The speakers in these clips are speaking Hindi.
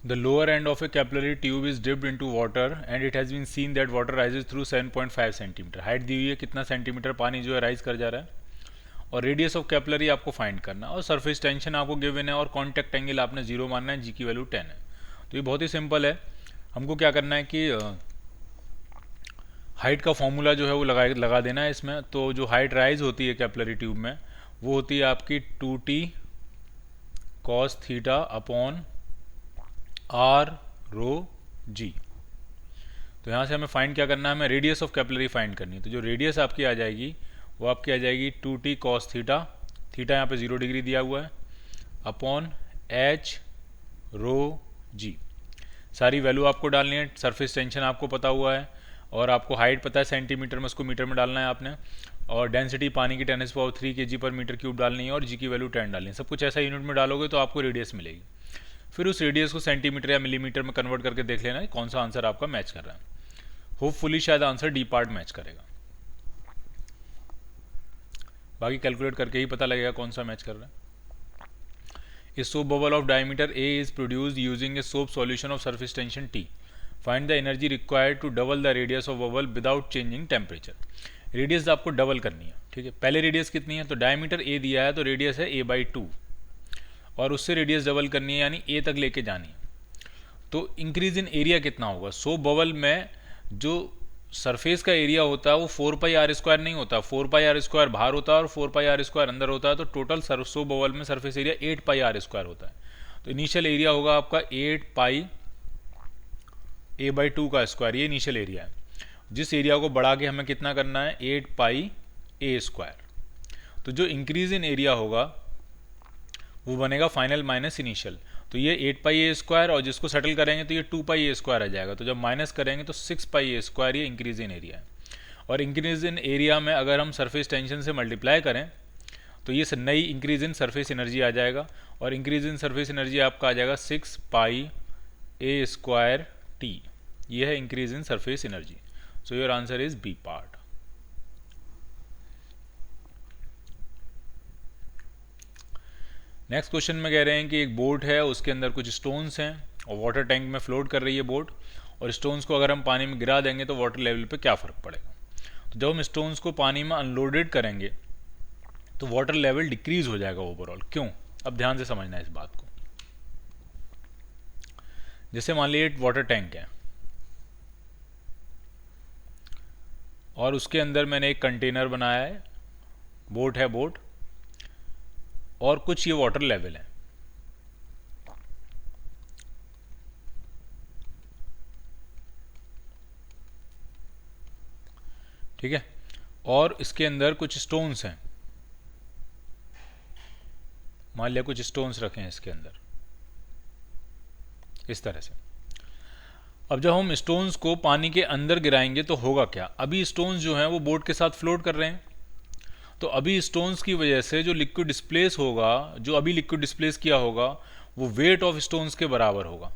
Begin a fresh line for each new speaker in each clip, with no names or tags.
The lower end of a capillary tube is dipped into water and it has been seen that water rises through 7.5 centimetre. Height दी हुई है, कितना सेंटीमीटर पानी जो है राइज कर जा रहा है, और रेडियस ऑफ कैपिलरी आपको फाइंड करना है, और सरफेस टेंशन आपको गिवन है, और कॉन्टैक्ट एंगल आपने 0 मानना है, जी की वैल्यू 10 है. तो ये बहुत ही सिंपल है. हमको क्या करना है कि हाइट का फॉर्मूला जो है वो लगा देना है इसमें. तो जो हाइट राइज होती है कैपिलरी ट्यूब में वो होती है आपकी 2t cos theta upon R rho g. तो यहाँ से हमें फाइंड क्या करना है, हमें रेडियस ऑफ कैपिलरी फाइंड करनी है. तो जो रेडियस आपकी आ जाएगी वो आपकी आ जाएगी 2t cos थीटा, थीटा यहाँ पे 0 डिग्री दिया हुआ है, अपॉन एच रो जी. सारी वैल्यू आपको डालनी है. सरफेस टेंशन आपको पता हुआ है और आपको हाइट पता है सेंटीमीटर में, उसको मीटर में डालना है आपने, और डेंसिटी पानी की 10⁻³ kg/m³ डालनी है, और जी की वैल्यू 10 डालनी है. सब कुछ ऐसा यूनिट में डालोगे तो आपको रेडियस मिलेगी. फिर उस रेडियस को सेंटीमीटर या मिलीमीटर में कन्वर्ट करके देख लेना है कौन सा आंसर आपका मैच कर रहा है. होपफुली शायद आंसर डी पार्ट मैच करेगा. बाकी कैलकुलेट करके ही पता लगेगा कौन सा मैच कर रहा है. A soap bubble of diameter A is produced using a soap solution of surface tension T. Find the energy required to double the radius of bubble without changing temperature. Radius आपको डबल करनी है. ठीक है, पहले रेडियस कितनी है, तो डायमीटर A दिया है तो रेडियस है A/2, और उससे रेडियस डबल करनी है यानी A तक लेके जानी है. तो इंक्रीज इन एरिया कितना होगा, सोप बबल में जो सरफेस का एरिया होता है वो 4πr² नहीं होता, 4πr² बाहर होता है और 4πr² अंदर होता है. तो टोटल सोप बबल में सरफेस एरिया 8πr² होता है. तो इनिशियल एरिया होगा आपका 8π A/2 का स्क्वायर, ये इनिशियल एरिया है. जिस एरिया को बढ़ा के हमें कितना करना है, 8π A². तो जो इंक्रीज इन एरिया होगा वो बनेगा फाइनल माइनस इनिशियल. तो ये 8π A² और जिसको सेटल करेंगे तो ये 2π A² आ जाएगा. तो जब माइनस करेंगे तो 6π A² ये इंक्रीज इन एरिया है. और इंक्रीज इन एरिया में अगर हम सरफेस टेंशन से मल्टीप्लाई करें तो ये नई इंक्रीज इन सरफेस एनर्जी आ जाएगा, और इंक्रीज इन सरफेस एनर्जी आपका आ जाएगा 6π A² T. ये है increase in surface energy. So your answer is B part. Next question में कह रहे हैं कि एक बोट है, उसके अंदर कुछ स्टोन्स हैं और वाटर टैंक में फ्लोट कर रही है बोट, और स्टोन्स को अगर हम पानी में गिरा देंगे तो वाटर लेवल पे क्या फ़र्क पड़ेगा. तो जब हम स्टोन्स को पानी में अनलोडेड करेंगे तो वाटर लेवल डिक्रीज हो जाएगा ओवरऑल. क्यों, अब ध्यान से समझना है इस बात को. जैसे मान लीजिए एक वाटर टैंक है और उसके अंदर मैंने एक कंटेनर बनाया है, बोट है बोट, और कुछ ये वाटर लेवल है. ठीक है, और इसके अंदर कुछ स्टोन्स हैं, मान लिया कुछ स्टोन्स रखे हैं इसके अंदर इस तरह से. अब जब हम स्टोन्स को पानी के अंदर गिराएंगे तो होगा क्या, अभी स्टोन्स जो हैं वो बोट के साथ फ्लोट कर रहे हैं. तो अभी स्टोन्स की वजह से जो लिक्विड डिस्प्लेस होगा, जो अभी लिक्विड डिस्प्लेस किया होगा वो वेट ऑफ स्टोन्स के बराबर होगा.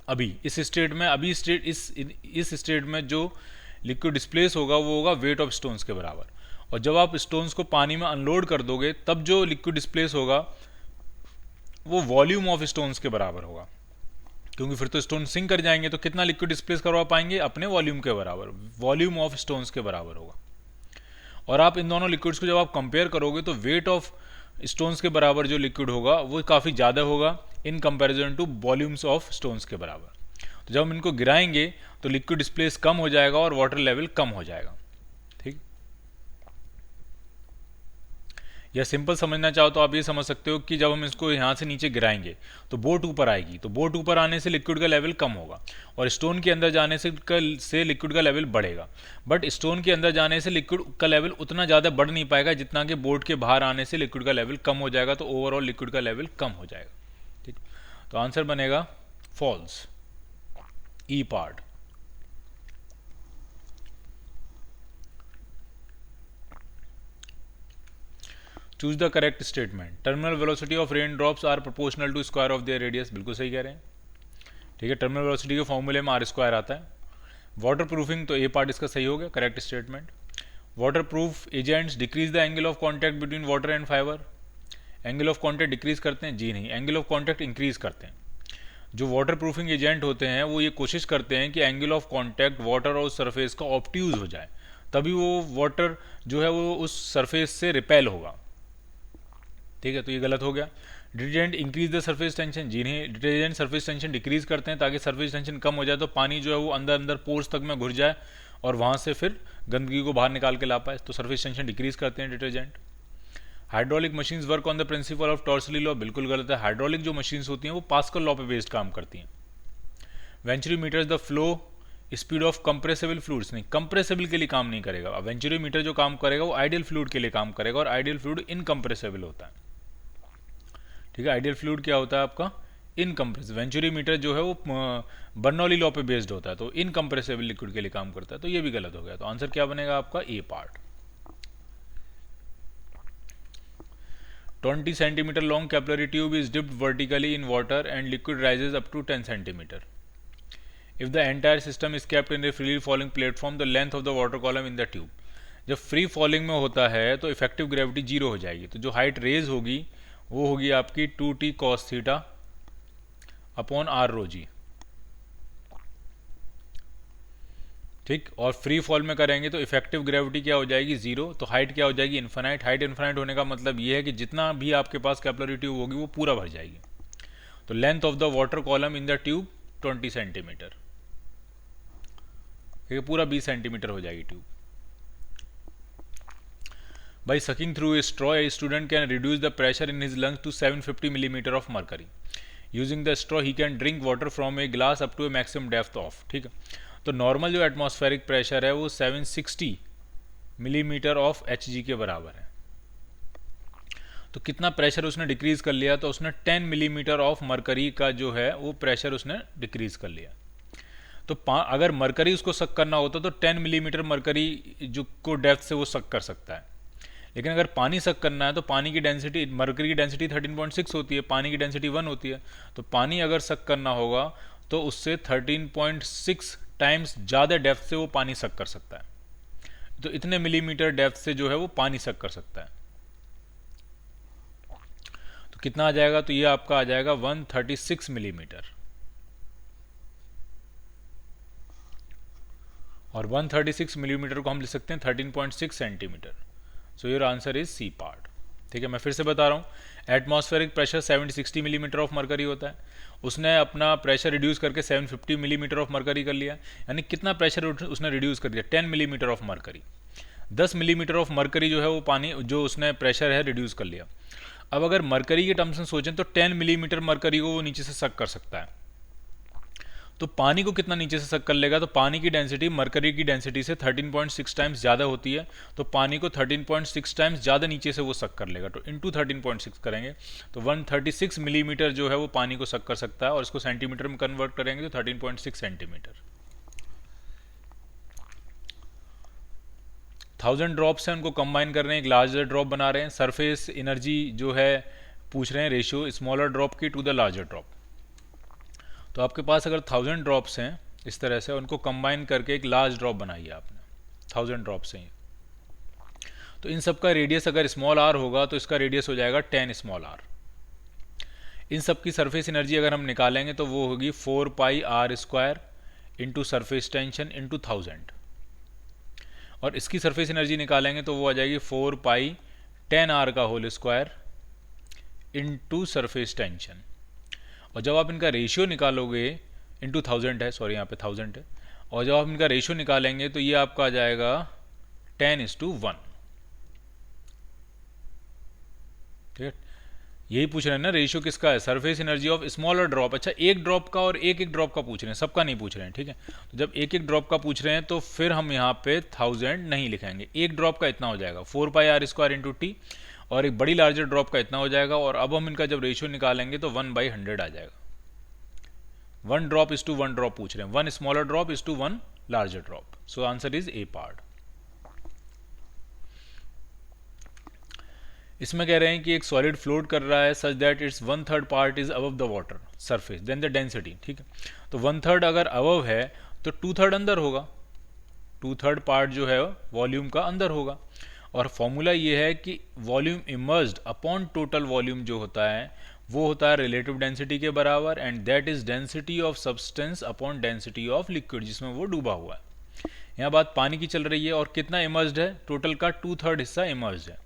अभी इस स्टेट में, अभी स्टेट इस स्टेट में जो लिक्विड डिस्प्लेस होगा वो होगा वेट ऑफ स्टोन्स के बराबर. और जब आप स्टोन्स को पानी में अनलोड कर दोगे तब जो लिक्विड डिस्प्लेस होगा वो वॉल्यूम ऑफ स्टोन्स के बराबर होगा, क्योंकि फिर तो स्टोन सिंक कर जाएंगे. तो कितना लिक्विड डिस्प्लेस करवा पाएंगे, अपने वॉल्यूम के बराबर, वॉल्यूम ऑफ स्टोन्स के बराबर होगा. और आप इन दोनों लिक्विड्स को जब आप कंपेयर करोगे तो वेट ऑफ स्टोन्स के बराबर जो लिक्विड होगा वो काफ़ी ज़्यादा होगा in comparison to volumes of stones के बराबर. तो जब हम इनको गिराएंगे तो लिक्विड डिस्प्लेस कम हो जाएगा और वाटर लेवल कम हो जाएगा. ठीक, या सिंपल समझना चाहो तो आप ये समझ सकते हो कि जब हम इसको यहाँ से नीचे गिराएंगे तो बोट ऊपर आएगी, तो बोट ऊपर आने से लिक्विड का लेवल कम होगा, और स्टोन के अंदर जाने से लिक्विड का लेवल बढ़ेगा. बट स्टोन के अंदर जाने से लिक्विड का लेवल उतना ज़्यादा बढ़ नहीं पाएगा जितना कि बोट के बाहर आने से लिक्विड का लेवल कम हो जाएगा. तो ओवरऑल लिक्विड का लेवल कम हो जाएगा. ठीक, तो आंसर बनेगा false, E part. Choose the correct statement. Terminal velocity of rain drops are proportional to square of their radius. बिल्कुल सही कह रहे हैं. ठीक है, टर्मिनल वेलोसिटी के फॉर्मूले में r² आता है. वाटर प्रूफिंग, तो ए पार्ट इसका सही हो गया, correct statement. Water proof agents decrease the angle of contact between water and fibre. Angle of contact decrease करते हैं, जी नहीं, एंगल ऑफ कॉन्टैक्ट इंक्रीज करते हैं. जो वाटर प्रूफिंग एजेंट होते हैं वो ये कोशिश करते हैं कि एंगल ऑफ कांटेक्ट वाटर और सरफेस का ऑप्ट्यूज हो जाए, तभी वो वाटर जो है वो उस सरफेस से रिपेल होगा। ठीक है, तो ये गलत हो गया। Detergent increase the surface tension, जिन्हें डिटर्जेंट सरफेस टेंशन डिक्रीज करते हैं ताकि सरफेस टेंशन कम हो जाए, तो पानी जो है वो अंदर अंदर पोर्स तक में घुस जाए और वहाँ से फिर गंदगी को बाहर निकाल के ला पाए, तो सरफेस टेंशन डिक्रीज करते हैं detergent. Hydraulic machines work on the principle of Torricelli law, बिल्कुल गलत है। हाइड्रोलिक जो मशीन्स होती हैं वो पास्कल लॉ पे बेस्ड काम करती हैं। Venturi meters the flow speed of compressible fluids, नहीं, कंप्रेसिबल के लिए काम नहीं करेगा। वेंचुरी मीटर जो काम करेगा वो आइडियल फ्लूइड के लिए काम करेगा, और आइडियल फ्लूइड इनकम्प्रेसिबल होता है। ठीक है, आइडियल फ्लूइड क्या होता है आपका? इनकम्प्रेसिबल। वेंचुरी मीटर जो है वो बर्नौली लॉ पे बेस्ड होता है, तो इनकम्प्रेसिबल लिक्विड के लिए काम करता है, तो ये भी गलत हो गया। तो आंसर क्या बनेगा आपका? ए part. 20 centimeter long capillary tube is dipped vertically in water and liquid rises up to 10 centimeter. If the entire system is kept in a free falling platform, the length of the water column in the tube. जब फ्री फॉलिंग में होता है तो इफेक्टिव ग्रेविटी जीरो हो जाएगी, तो जो हाइट रेज होगी वो होगी आपकी 2t cos theta upon R rho g. ठीक, और फ्री फॉल में करेंगे तो इफेक्टिव ग्रेविटी क्या हो जाएगी? जीरो। तो हाइट क्या हो जाएगी? इन्फानाइट। हाइट इन्फानाइट होने का मतलब ये है कि जितना भी आपके पास कैपिलरी ट्यूब होगी वो पूरा भर जाएगी। तो length of the water column in the tube 20 centimeter, ठीक है, पूरा 20 सेंटीमीटर हो जाएगी tube. By sucking through a straw a student can reduce the pressure in his lungs to 750 millimeter of mercury. Using the straw he can drink water from a glass up to a maximum depth of. ठीक है, तो नॉर्मल जो एटमॉस्फेरिक प्रेशर है वो 760 मिलीमीटर ऑफ Hg के बराबर है। तो कितना प्रेशर उसने डिक्रीज कर लिया? तो उसने 10 मिलीमीटर ऑफ मरकरी का जो है वो प्रेशर उसने डिक्रीज कर लिया। तो अगर मरकरी उसको सक करना होता तो 10 मिलीमीटर मरकरी जो को डेप्थ से वो सक कर सकता है, लेकिन अगर पानी सक करना है तो पानी की डेंसिटी, मरकरी की डेंसिटी 13.6 होती है, पानी की डेंसिटी 1 होती है। तो पानी अगर सक करना होगा तो उससे 13.6 टाइम्स ज़्यादा डेप्थ से वो पानी सक कर सकता है। तो इतने मिलीमीटर डेप्थ से जो है वो पानी सक कर सकता है। तो कितना आ जाएगा? तो ये आपका आ जाएगा 136 मिलीमीटर, और 136 मिलीमीटर को हम लिख सकते हैं 13.6 centimeter. So your answer is C part. ठीक है, मैं फिर से बता रहा हूँ, atmospheric pressure 760 millimeter of mercury होता है, उसने अपना प्रेशर रिड्यूस करके 750 मिलीमीटर ऑफ मरकरी कर लिया। यानी कितना प्रेशर उसने रिड्यूस कर दिया? 10 millimetre of mercury. 10 millimetre of mercury जो है वो पानी जो उसने प्रेशर है रिड्यूस कर लिया। अब अगर मरकरी के टर्म्स में सोचें तो 10 मिलीमीटर मरकरी को वो नीचे से सक कर सकता है। तो पानी को कितना नीचे से सक कर लेगा? तो पानी की डेंसिटी मरकरी की डेंसिटी से 13.6 टाइम्स ज़्यादा होती है, तो पानी को 13.6 टाइम्स ज़्यादा नीचे से वो सक कर लेगा। तो इंटू 13.6 करेंगे तो 136 मिलीमीटर जो है वो पानी को सक कर सकता है, और इसको सेंटीमीटर में कन्वर्ट करेंगे तो 13.6 सेंटीमीटर। 1000 ड्रॉप्स हैं, उनको कंबाइन कर रहे हैं, एक लार्जर ड्रॉप बना रहे हैं। सरफेस एनर्जी जो है पूछ रहे हैं रेशियो स्मॉलर ड्रॉप की टू द लार्जर ड्रॉप। तो आपके पास अगर 1000 ड्रॉप्स हैं इस तरह से, उनको कंबाइन करके एक लार्ज ड्रॉप बनाई है आपने, 1000 ड्रॉप्स हैं। तो इन सब का रेडियस अगर स्मॉल आर होगा तो इसका रेडियस हो जाएगा 10 स्मॉल आर। इन सब की सरफेस एनर्जी अगर हम निकालेंगे तो वो होगी 4 pi R square into surface tension into 1000, और इसकी सरफेस एनर्जी निकालेंगे तो वो आ जाएगी 4 पाई 10 आर का whole square into surface tension. और जब आप इनका रेशियो निकालोगे, इंटू 1000 है, सॉरी यहाँ पे 1000 है, और जब आप इनका रेशियो निकालेंगे तो ये आपका आ जाएगा 10:1। ठीक है, यही पूछ रहे हैं ना रेशियो किसका है? Surface energy of smaller drop. अच्छा, एक ड्रॉप का और एक एक ड्रॉप का पूछ रहे हैं, सबका नहीं पूछ रहे हैं। ठीक है, तो जब एक एक ड्रॉप का पूछ रहे हैं तो फिर हम यहाँ पे 1000 नहीं लिखेंगे, एक ड्रॉप का इतना हो जाएगा 4 pi R square into T, और एक बड़ी लार्जर ड्रॉप का इतना हो जाएगा। और अब हम इनका जब रेशियो निकालेंगे तो 1/100 आ जाएगा। 1 ड्रॉप इज टू 1 ड्रॉप पूछ रहे हैं, 1 smaller drop is to 1 larger drop. So answer is A part. इसमें कह रहे हैं कि एक सॉलिड फ्लोट कर रहा है such that it's 1/3 part is above the water surface then the density. ठीक है, तो 1/3 अगर अबव है तो 2/3 अंदर होगा, 2/3 पार्ट जो है वॉल्यूम का अंदर होगा। और फॉर्मूला ये है कि volume emerged upon total volume जो होता है वो होता है रिलेटिव डेंसिटी के बराबर, and that is density of substance upon density of liquid, जिसमें वो डूबा हुआ है। यहाँ बात पानी की चल रही है, और कितना इमर्ज्ड है, टोटल का 2/3 हिस्सा इमर्ज्ड है।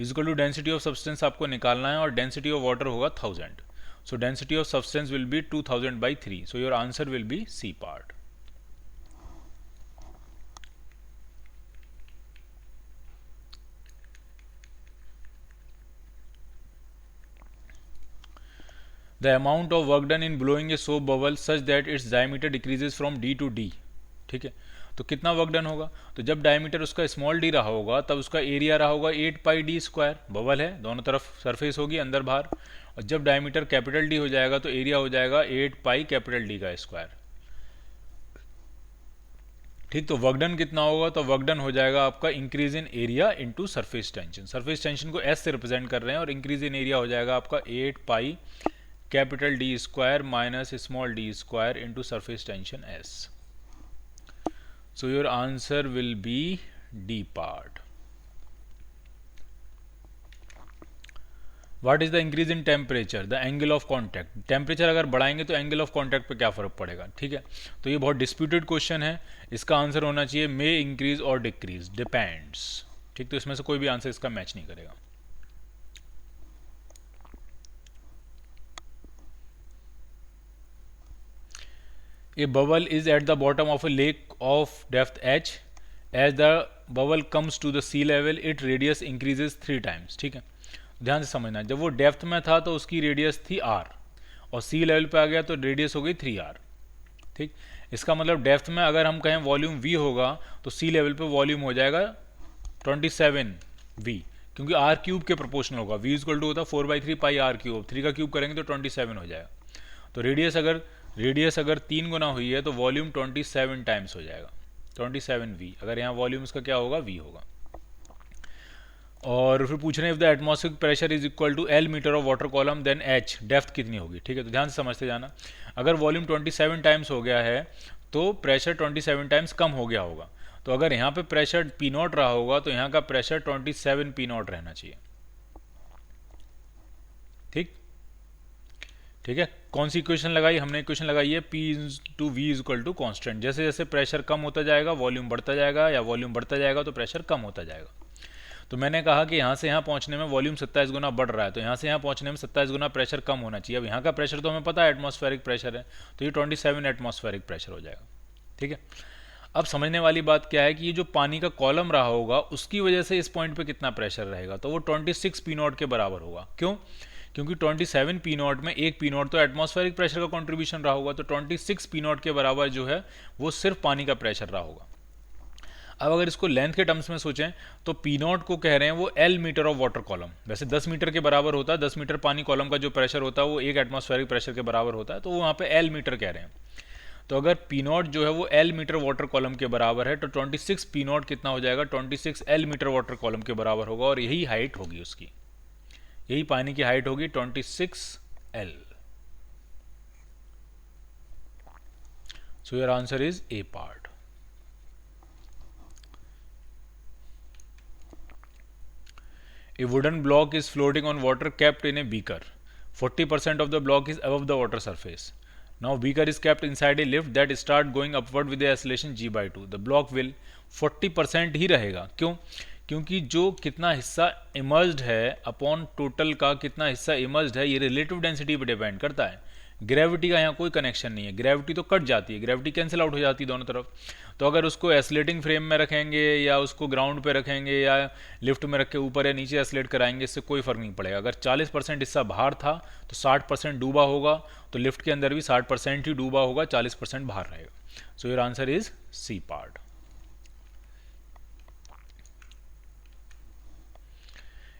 Equal to density of substance आपको निकालना है, और डेंसिटी ऑफ वाटर होगा 1000। So density of substance will be 2000/3। So your answer will be C part. The amount of work done in blowing a soap bubble such that its diameter decreases from d to d। ठीक है, तो कितना वर्क डन होगा, तो जब डायमीटर उसका स्मॉल डी रहा होगा तब उसका एरिया रहा होगा 8πd²। बबल है, दोनों तरफ सरफेस होगी अंदर बाहर, और जब डायमीटर कैपिटल डी हो जाएगा तो एरिया हो जाएगा 8πD का स्क्वायर। ठीक, तो वर्क डन कितना होगा, तो वर्क डन हो जाएगा आपका increase in area into surface tension. Surface tension को एस से रिप्रेजेंट कर रहे हैं, और इंक्रीज इन एरिया हो जाएगा आपका 8πD² minus small d² into surface tension S। So your answer will be D part. What is the increase in temperature? The angle of contact. Temperature अगर बढ़ाएंगे तो एंगल ऑफ कॉन्टैक्ट पे क्या फ़र्क पड़ेगा। ठीक है, तो ये बहुत डिस्प्यूटेड क्वेश्चन है, इसका आंसर होना चाहिए मे इंक्रीज और डिक्रीज, डिपेंड्स। ठीक, तो इसमें से कोई भी आंसर इसका मैच नहीं करेगा। A bubble is at the bottom of a lake of depth h. As the bubble comes to the sea level, its radius increases 3 times। ठीक है, ध्यान से समझना, जब वो डेप्थ में था तो उसकी रेडियस थी r, और सी लेवल पे आ गया तो रेडियस हो गई 3r। ठीक, इसका मतलब डेप्थ में अगर हम कहें वॉल्यूम v होगा तो सी लेवल पे वॉल्यूम हो जाएगा 27v, क्योंकि r³ के प्रोपोर्शनल होगा। v इक्वल टू होता 4/3πr³, 3 का क्यूब करेंगे तो 27 हो जाएगा। तो रेडियस अगर 3 गुना हुई है तो वॉल्यूम 27 टाइम्स हो जाएगा, 27v। अगर यहाँ वॉल्यूम इसका क्या होगा, v होगा। और फिर पूछ रहे हैं if the atmospheric pressure is equal to L meter of water column then H, depth कितनी होगी। ठीक है, तो ध्यान से समझते जाना, अगर वॉल्यूम 27 टाइम्स हो गया है तो प्रेशर 27 टाइम्स कम हो गया होगा। तो अगर यहाँ पे प्रेशर P0 रहा होगा तो यहाँ का प्रेशर 27 P0 रहना चाहिए। ठीक है, कौन सी इक्वेशन लगाई हमने, इक्वेशन लगाई है P/V इक्वल टू कॉन्स्टेंट। जैसे जैसे प्रेशर कम होता जाएगा वॉल्यूम बढ़ता जाएगा, या वॉल्यूम बढ़ता जाएगा तो प्रेशर कम होता जाएगा। तो मैंने कहा कि यहाँ से यहाँ पहुँचने में वॉल्यूम 27 गुना बढ़ रहा है, तो यहाँ से यहाँ पहुँचने में 27 गुना प्रेशर कम होना चाहिए। अब यहाँ का प्रेशर तो हमें पता है एटमॉस्फेरिक प्रेशर है, तो ये 27 एटमॉस्फेरिक प्रेशर हो जाएगा। ठीक है, अब समझने वाली बात क्या है कि ये जो पानी का कॉलम रहा होगा उसकी वजह से इस पॉइंट पे कितना प्रेशर रहेगा, तो वो 26 P0 के बराबर होगा। क्यों, क्योंकि 27 P0 में एक P0 तो एटमॉस्फेरिक प्रेशर का कंट्रीब्यूशन रहा होगा, तो 26 P0 के बराबर जो है वो सिर्फ पानी का प्रेशर रहा होगा। अब अगर इसको लेंथ के टर्म्स में सोचें तो P0 को कह रहे हैं वो L meter of water column, वैसे 10 मीटर के बराबर होता है, 10 मीटर पानी कॉलम का जो प्रेशर होता है वो एक एटमॉस्फेरिक प्रेशर के बराबर होता है, तो वो वहाँ पे L मीटर कह रहे हैं। तो अगर P0 जो है वो L मीटर वाटर कॉलम के बराबर है तो 26 P0 कितना हो जाएगा, 26 L मीटर वाटर कॉलम के बराबर होगा, और यही हाइट होगी उसकी, यही पानी की हाइट होगी 26L। So your answer is A part. A wooden block is floating on water kept in a beaker. 40% of the block is above the water surface. Now beaker is kept inside a lift that start going upward with the acceleration g/2. The block will 40% ही रहेगा। क्यों, क्योंकि जो कितना हिस्सा इमर्ज्ड है अपॉन टोटल का कितना हिस्सा इमर्ज्ड है ये रिलेटिव डेंसिटी पर डिपेंड करता है। ग्रेविटी का यहाँ कोई कनेक्शन नहीं है, ग्रेविटी तो कट जाती है, ग्रेविटी कैंसिल आउट हो जाती है दोनों तरफ। तो अगर उसको एसलेटिंग फ्रेम में रखेंगे या उसको ग्राउंड पे रखेंगे या लिफ्ट में रख के ऊपर या नीचे एसलेट कराएंगे, इससे कोई फर्क नहीं पड़ेगा। अगर 40% हिस्सा बाहर था तो 60% डूबा होगा, तो लिफ्ट के अंदर भी 60% ही डूबा होगा, 40% बाहर रहेगा। So your answer is C part.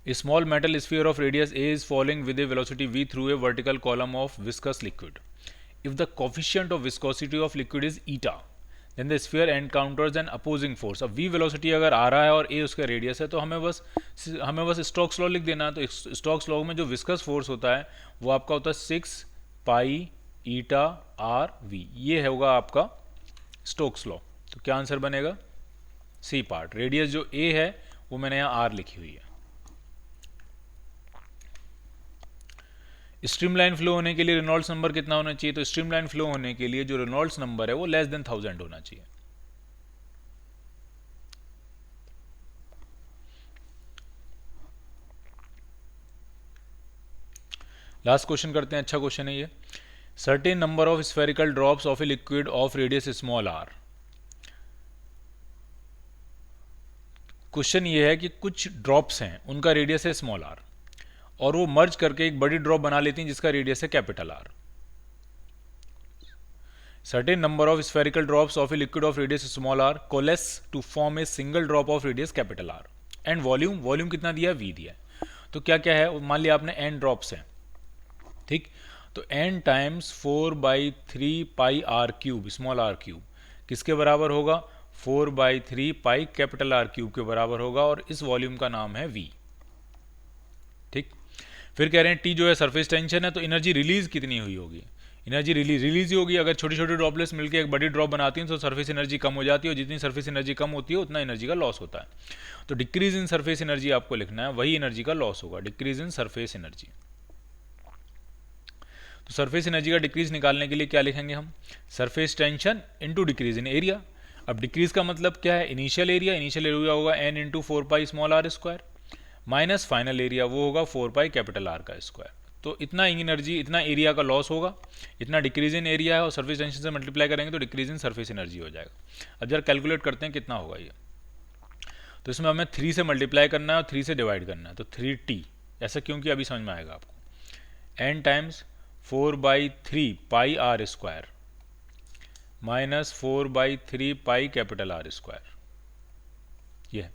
A small metal sphere of radius a is falling with a velocity v through a vertical column of viscous liquid. If the coefficient of viscosity of liquid is eta, then the sphere encounters an opposing force. अब v velocity अगर आ रहा है और a उसका रेडियस है तो हमें बस स्टोक्स लॉ लिख देना है। तो स्टोक्स लॉ में जो विस्कस फोर्स होता है वो आपका होता है 6 पाई ईटा आर वी, ये होगा आपका स्टोक्स लॉ। तो क्या आंसर बनेगा, सी पार्ट। रेडियस जो a है वो मैंने यहाँ r लिखी हुई है। स्ट्रीमलाइन फ्लो होने के लिए रेनॉल्ड्स नंबर कितना होना चाहिए? तो स्ट्रीमलाइन फ्लो होने के लिए जो रेनॉल्ड्स नंबर है वो लेस देन 1000 होना चाहिए। लास्ट क्वेश्चन करते हैं, अच्छा क्वेश्चन है ये। Certain number of spherical drops of a liquid of radius small R. Question ये है कि कुछ ड्रॉप्स हैं उनका रेडियस है स्मॉल आर और वो मर्ज करके एक बड़ी ड्रॉप बना लेती हैं जिसका रेडियस है capital R. Certain number of spherical drops of a liquid of radius small R coalesce to form a single drop of radius capital R and volume, volume कितना दिया है? वी दिया है। तो क्या क्या है, मान लिया आपने एन ड्रॉप्स हैं, ठीक, तो N times 4/3 pi R cube small R cube किसके बराबर होगा? 4/3 पाई कैपिटल आर क्यूब के बराबर होगा और इस वॉल्यूम का नाम है वी। ठीक, फिर कह रहे हैं टी जो है सरफेस टेंशन है, तो एनर्जी रिलीज कितनी हुई होगी? एनर्जी रिलीज ही होगी। अगर छोटी छोटी ड्रॉपलेट्स मिलकर एक बड़ी ड्रॉप बनाती हैं तो सरफेस एनर्जी कम हो जाती है और जितनी सरफेस एनर्जी कम होती है उतना एनर्जी का लॉस होता है। तो डिक्रीज इन सरफेस एनर्जी आपको लिखना है, वही एनर्जी का लॉस होगा, डिक्रीज इन सरफेस एनर्जी। तो सरफेस एनर्जी का डिक्रीज निकालने के लिए क्या लिखेंगे हम? Surface tension into decrease in area. अब डिक्रीज का मतलब क्या है? इनिशियल एरिया, इनिशियल एरिया होगा N into 4 pi small R square minus final area वो होगा 4 पाई कैपिटल आर का स्क्वायर। तो इतना एनर्जी, इतना एरिया का लॉस होगा, इतना डिक्रीज इन एरिया है और सरफेस टेंशन से मल्टीप्लाई करेंगे तो डिक्रीज इन सरफेस एनर्जी हो जाएगा। अब जरा कैलकुलेट करते हैं कितना होगा ये। तो इसमें हमें 3 से मल्टीप्लाई करना है और 3 से डिवाइड करना है, तो 3t। ऐसा क्योंकि अभी समझ में आएगा आपको। n times 4/3 pi R square minus 4/3 pi capital R square, ये।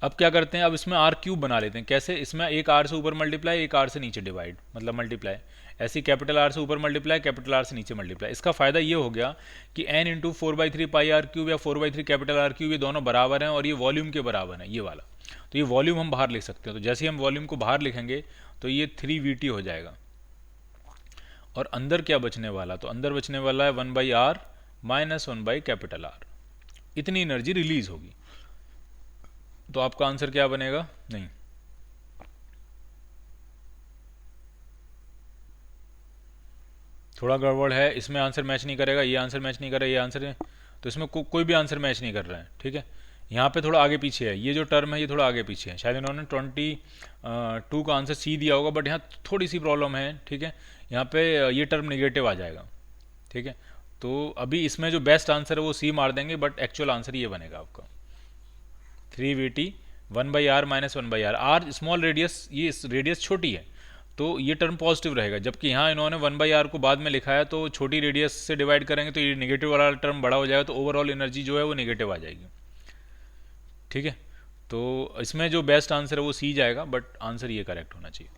अब क्या करते हैं, अब इसमें आर क्यूब बना लेते हैं। कैसे? इसमें एक आर से ऊपर मल्टीप्लाई, एक आर से नीचे डिवाइड, मतलब मल्टीप्लाई। ऐसी कैपिटल आर से ऊपर मल्टीप्लाई, कैपिटल आर से नीचे मल्टीप्लाई। इसका फायदा ये हो गया कि n into 4/3 pi R cube या 4/3 कैपिटल आर क्यूब ये दोनों बराबर हैं और ये वॉल्यूम के बराबर है, ये वाला। तो ये वॉल्यूम हम बाहर लिख सकते हैं। तो जैसे ही हम वॉल्यूम को बाहर लिखेंगे तो ये 3VT हो जाएगा। और अंदर क्या बचने वाला? तो अंदर बचने वाला है 1/r माइनस 1 कैपिटल आर। इतनी एनर्जी रिलीज होगी। तो आपका आंसर क्या बनेगा? नहीं, थोड़ा गड़बड़ है इसमें, आंसर मैच नहीं करेगा, ये आंसर मैच नहीं कर रहा है, ये आंसर है, तो इसमें कोई भी आंसर मैच नहीं कर रहा है। ठीक है, यहाँ पे थोड़ा आगे पीछे है, ये जो टर्म है ये थोड़ा आगे पीछे है। शायद इन्होंने 22 का आंसर सी दिया होगा, बट यहाँ थोड़ी सी प्रॉब्लम है। ठीक है, यहाँ पे ये टर्म निगेटिव आ जाएगा। ठीक है, तो अभी इसमें जो बेस्ट आंसर है वो सी मार देंगे, बट एक्चुअल आंसर ये बनेगा आपका 3VT 1/r minus 1/r। R small radius, ये रेडियस छोटी है तो ये टर्म पॉजिटिव रहेगा, जबकि यहाँ इन्होंने 1/r को बाद में लिखा है तो छोटी रेडियस से डिवाइड करेंगे तो ये नेगेटिव वाला टर्म बड़ा हो जाएगा, तो ओवरऑल एनर्जी जो है वो नेगेटिव आ जाएगी। ठीक है, तो इसमें जो बेस्ट आंसर है वो सी जाएगा, बट आंसर ये करेक्ट होना चाहिए।